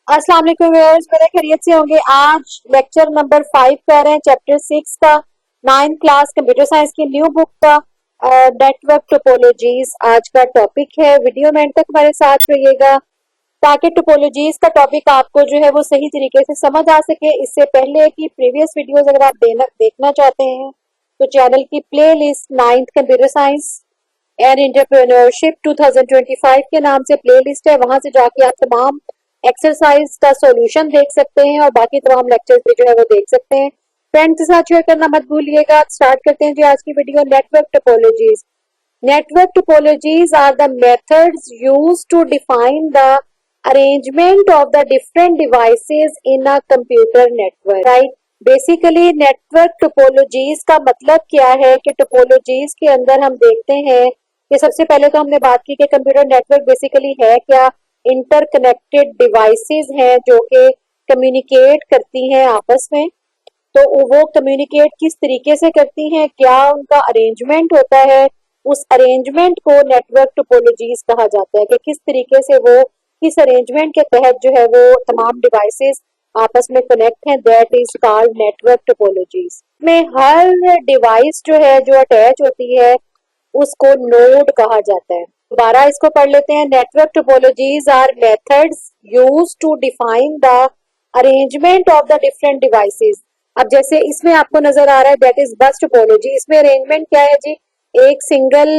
अस्सलाम वालेकुम व्यूअर्स, मेरे खैरियत से होंगे। आज लेक्चर नंबर 5 कर रहे हैं, चैप्टर 6 का, 9th क्लास कंप्यूटर साइंस की न्यू बुक का नेटवर्क टोपोलॉजीज आज का टॉपिक है। वीडियो में एंड तक हमारे साथ रहिएगा ताकि टोपोलॉजीज का टॉपिक आपको जो है वो सही तरीके से समझ आ सके। इससे पहले की प्रीवियस वीडियोस अगर आप देखना चाहते हैं तो चैनल की play list 9th computer science and entrepreneurship 2025 के नाम से प्ले लिस्ट है, वहां से जाके आप तमाम एक्सरसाइज का सॉल्यूशन देख सकते हैं और बाकी तमाम लेक्चर्स भी जो है वो देख सकते हैं। फ्रेंड्स के साथ शेयर करना मत भूलिएगा। स्टार्ट करते हैं जी आज की video. Network topologies. Network topologies are the methods used to define the arrangement of the different devices in a computer network. Right, basically network topologies का मतलब क्या है कि टोपोलॉजीज के अंदर हम देखते हैं कि सबसे पहले तो हमने बात की कि कंप्यूटर नेटवर्क बेसिकली है क्या। इंटरकनेक्टेड डिवाइसेस हैं जो कि कम्युनिकेट करती हैं आपस में। तो वो कम्युनिकेट किस तरीके से करती हैं, क्या उनका अरेंजमेंट होता है, उस अरेंजमेंट को नेटवर्क टोपोलॉजीज कहा जाता है कि किस तरीके से वो किस अरेंजमेंट के तहत जो है वो तमाम डिवाइसेस आपस में कनेक्ट हैं। That is called network topologies. में हर डिवाइस जो है जो अटैच होती है उसको नोड कहा जाता है। दोबारा इसको पढ़ लेते हैं। Network topologies are methods used to define the arrangement of the different devices. अब जैसे इसमें आपको नजर आ रहा है दैट इज बस टोपोलॉजी। इसमें अरेंजमेंट क्या है जी, एक सिंगल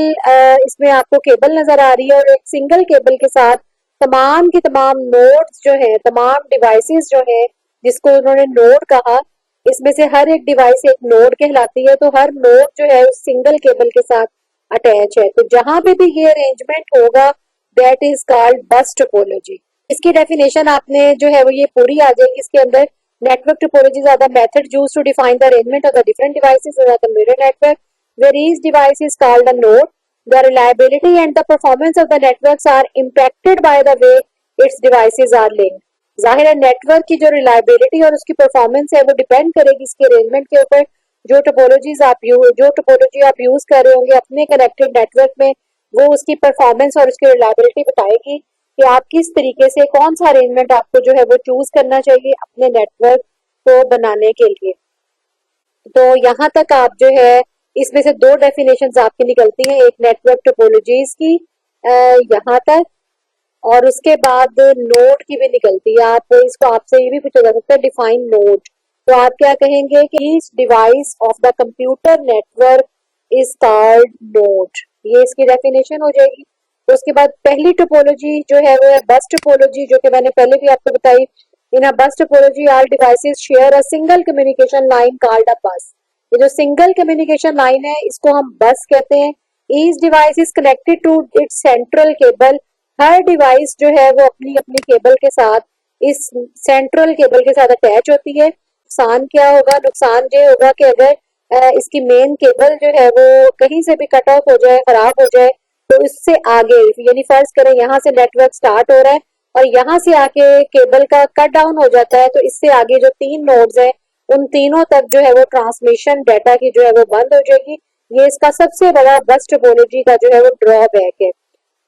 इसमें आपको केबल नजर आ रही है और एक सिंगल केबल के साथ तमाम की तमाम नोड्स जो है, तमाम डिवाइसेस जो है जिसको उन्होंने नोड कहा, इसमें से हर एक डिवाइस एक नोड कहलाती है। तो हर नोड जो है उस सिंगल केबल के साथ अटैच है। तो जहां पे भी ये अरेंजमेंट होगा दैट इज कॉल्ड बस टोपोलॉजी। इसकी डेफिनेशन आपने जो है वो ये पूरी आ जाएगी इसके अंदर। Network topologies are the method used to define the arrangement of the different devices in the computer network where each device is called a node. The reliability and the performance of the networks are impacted by the way its devices are linked. जाहिर है network की जो reliability और उसकी performance है वो depend करेगी इसके अरेंजमेंट के ऊपर। जो टोपोलॉजी आप यूज कर रहे होंगे अपने कनेक्टेड नेटवर्क में, वो उसकी परफॉर्मेंस और उसकी रिलायबिलिटी बताएगी कि आप किस तरीके से कौन सा अरेंजमेंट आपको जो है वो चूज करना चाहिए अपने नेटवर्क को बनाने के लिए। तो यहाँ तक आप जो है इसमें से दो डेफिनेशंस आपकी निकलती हैं, एक नेटवर्क टोपोलॉजीज की यहाँ तक, और उसके बाद नोड की भी निकलती है। आप इसको आपसे ये भी पूछा जा सकता है डिफाइन नोड। तो आप क्या कहेंगे कि each device of the computer network is called node. ये इसकी डेफिनेशन हो जाएगी। तो उसके बाद पहली टोपोलॉजी जो है वो है बस टोपोलॉजी, जो कि मैंने पहले भी आपको बताई। In a bus topology all devices share a single communication line called a bus. ये जो सिंगल कम्युनिकेशन लाइन है इसको हम बस कहते हैं। Each device is connected to its central cable. हर डिवाइस जो है वो अपनी अपनी केबल के साथ इस सेंट्रल केबल के साथ अटैच होती है। नुकसान क्या होगा, नुकसान ये होगा कि अगर इसकी मेन केबल जो है वो कहीं से भी कट ऑफ हो जाए, खराब हो जाए, तो इससे आगे यानी फर्ज करें यहाँ से नेटवर्क स्टार्ट हो रहा है और यहाँ से आके केबल का कट डाउन हो जाता है, तो इससे आगे जो तीन नोड्स हैं उन तीनों तक जो है वो ट्रांसमिशन डाटा की जो है वो बंद हो जाएगी। ये इसका सबसे बड़ा बस टोपोलॉजी का जो है वो ड्रॉबैक है।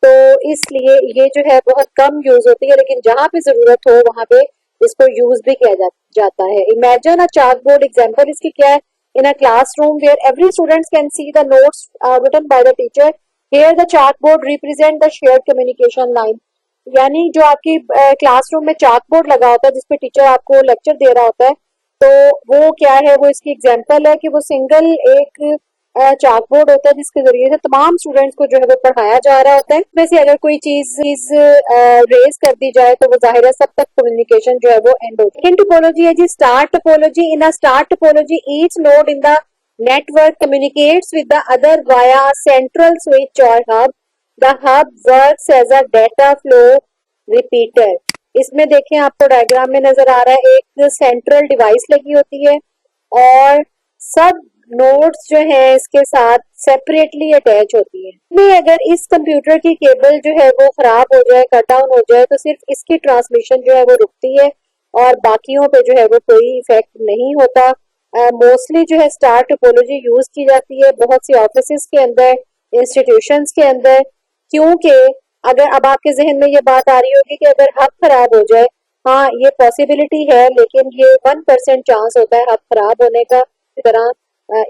तो इसलिए ये जो है बहुत कम यूज होती है, लेकिन जहां पे जरूरत हो वहां पे इसको यूज भी किया जाता है। Imagine a चार्टबोर्ड। एग्जांपल इसकी क्या है, in a classroom where every student can see the notes written by the teacher, here the chartboard represent the shared communication line. यानी जो आपकी क्लासरूम में चार्टबोर्ड लगा होता है जिसपे टीचर आपको लेक्चर दे रहा होता है, तो वो क्या है, वो इसकी एग्जांपल है कि वो सिंगल एक चार्टबोर्ड होता है जिसके जरिए से तमाम स्टूडेंट्स को जो है वो पढ़ाया जा रहा होता है। वैसे अगर कोई चीज रेज कर दी जाए तो वो जाहिर है सब तक कम्युनिकेशन जो है वो एंड होता है। सेकंड टोपोलॉजी है जी star topology. In a star topology each node in the network communicates with the other via central switch और hub. The hub works as a data flow repeater. इसमें देखें आपको डायग्राम में नजर आ रहा है एक सेंट्रल डिवाइस लगी होती है और सब नोड्स जो है इसके साथ सेपरेटली अटैच होती है। में अगर इस कंप्यूटर की केबल जो है वो खराब हो जाए, कट डाउन हो जाए, तो सिर्फ इसकी ट्रांसमिशन जो है वो रुकती है और बाकियों पे जो है वो कोई इफेक्ट नहीं होता। मोस्टली जो है स्टार टोपोलॉजी यूज की जाती है बहुत सी ऑफिस के अंदर, इंस्टीट्यूशंस के अंदर, क्योंकि अगर अब आपके जहन में ये बात आ रही होगी कि अगर हब खराब हो जाए हाँ ये पॉसिबिलिटी है, लेकिन ये 1% चांस होता है हब खराब होने का। इस तरह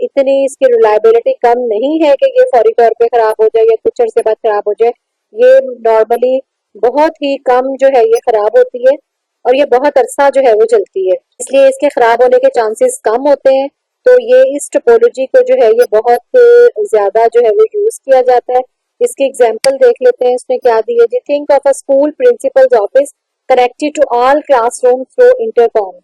इतनी इसकी रिलायबिलिटी कम नहीं है कि ये फौरी तौर पे खराब हो जाए या कुछ अर्से बाद खराब हो जाए। ये नॉर्मली बहुत ही कम जो है ये खराब होती है, और ये बहुत अरसा जो है वो चलती है, इसलिए इसके खराब होने के चांसेस कम होते हैं। तो ये इस टोपोलॉजी को जो है ये बहुत ज्यादा जो है वो यूज किया जाता है। इसकी एग्जांपल देख लेते हैं, इसमें क्या दी है जी। Think of a school principal's office connected to all classrooms through intercoms.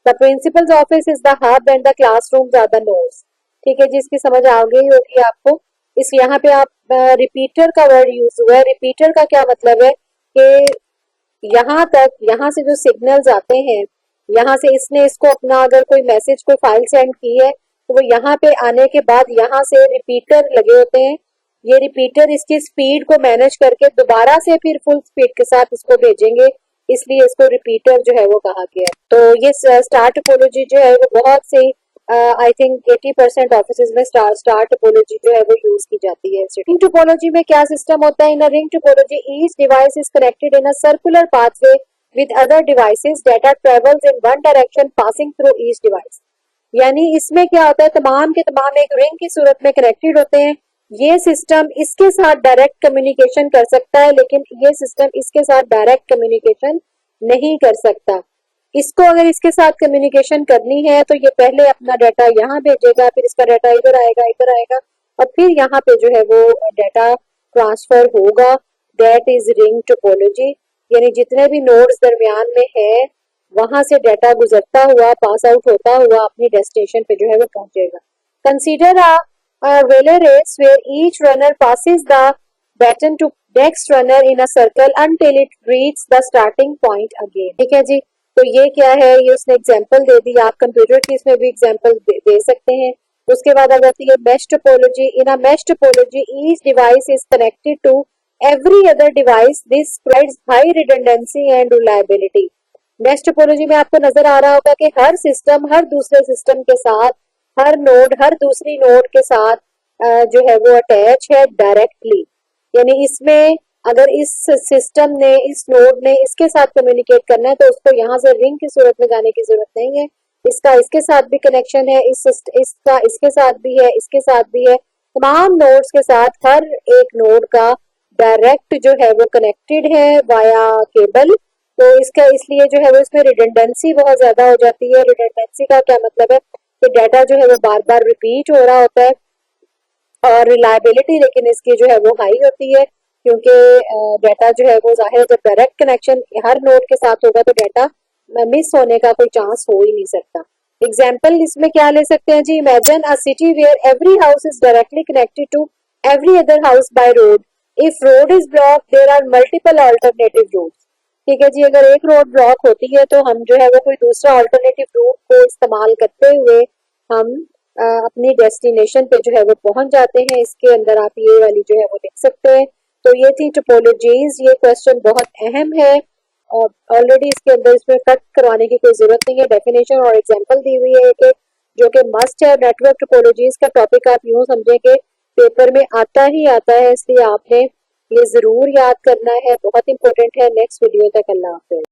The principal's office is the hub and the classrooms are the nodes. ठीक है जी, इसकी समझ आ गई होगी आपको। इस यहाँ पे आप रिपीटर का वर्ड यूज हुआ है। रिपीटर का क्या मतलब है कि यहाँ तक, यहाँ से जो सिग्नल्स आते हैं, यहाँ से इसने इसको अपना अगर कोई मैसेज कोई फाइल सेंड की है तो वो यहाँ पे आने के बाद यहाँ से रिपीटर लगे होते हैं। ये रिपीटर इसकी स्पीड को मैनेज करके दोबारा से फिर फुल स्पीड के साथ इसको भेजेंगे, इसलिए इसको रिपीटर जो है वो कहा गया है। तो ये स्टार टोपोलॉजी जो है वो बहुत सी आई थिंक 80% ऑफिस में स्टार टोपोलॉजी जो है वो यूज की जाती है। रिंग टोपोलॉजी में क्या सिस्टम होता है? In ring topology each device is connected in a circular pathway with other devices data travels in one direction passing through each device. यानी इसमें क्या होता है, तमाम के तमाम एक रिंग की सूरत में कनेक्टेड होते हैं। ये सिस्टम इसके साथ डायरेक्ट कम्युनिकेशन कर सकता है, लेकिन ये सिस्टम इसके साथ डायरेक्ट कम्युनिकेशन नहीं कर सकता। इसको अगर इसके साथ कम्युनिकेशन करनी है तो ये पहले अपना डाटा यहाँ भेजेगा, फिर इसका डाटा इधर आएगा और फिर यहाँ पे जो है वो डाटा ट्रांसफर होगा। That is ring topology. यानी जितने भी नोड्स दरमियान में है वहां से डाटा गुजरता हुआ, पास आउट होता हुआ अपनी डेस्टिनेशन पे जो है वो पहुंचेगा। Consider a relay race where each runner passes the baton to next runner in a circle until it reaches the starting point again. ठीक है जी। तो ये क्या है, ये उसने एग्जांपल दे दी। आप कंप्यूटर की इसमें भी एग्जांपल दे सकते हैं। उसके बाद आ जाती है mesh topology. In a mesh topology each device is connected to every other device. This provides high redundancy and reliability. Mesh topology में आपको नजर आ रहा होगा कि हर सिस्टम हर दूसरे सिस्टम के साथ, हर नोड हर दूसरी नोड के साथ जो है वो अटैच है डायरेक्टली। यानी इसमें अगर इस सिस्टम ने, इस नोड ने इसके साथ कम्युनिकेट करना है तो उसको यहाँ से रिंग की सूरत में जाने की जरूरत नहीं है। इसका इसके साथ भी कनेक्शन है, इसका इसके साथ भी है, इसके साथ भी है। तमाम नोड्स के साथ हर एक नोड का डायरेक्ट जो है वो कनेक्टेड है वाया केबल। तो इसका इसलिए जो है वो इसमें रिडंडेंसी बहुत ज्यादा हो जाती है। रिडंडेंसी का क्या मतलब है कि डाटा जो है वो बार बार रिपीट हो रहा होता है, और रिलायबिलिटी लेकिन इसकी जो है वो हाई होती है, क्योंकि डाटा जो है वो जाहिर है जब डायरेक्ट कनेक्शन हर नोड के साथ होगा तो डाटा मिस होने का कोई चांस हो ही नहीं सकता। एग्जाम्पल इसमें क्या ले सकते हैं जी। Imagine a city where every house is directly connected to every other house by road. If road is block there are multiple alternative routes. ठीक है जी, अगर एक रोड ब्लॉक होती है तो हम जो है वो कोई दूसरा अल्टरनेटिव रूट को इस्तेमाल करते हुए हम अपनी डेस्टिनेशन पे जो है वो पहुंच जाते हैं। इसके अंदर आप ये वाली जो है वो लिख सकते हैं। तो ये थी टोपोलॉजीज। ये क्वेश्चन बहुत अहम है और ऑलरेडी इसके अंदर इसमें कट करवाने की कोई जरूरत नहीं है। डेफिनेशन और एग्जांपल दी हुई है कि जो कि मस्ट है। नेटवर्क टोपोलॉजीज का टॉपिक आप यूं समझें कि पेपर में आता ही आता है, इसलिए आपने ये जरूर याद करना है, बहुत इंपॉर्टेंट है। नेक्स्ट वीडियो तक अल्लाह हाफिज़।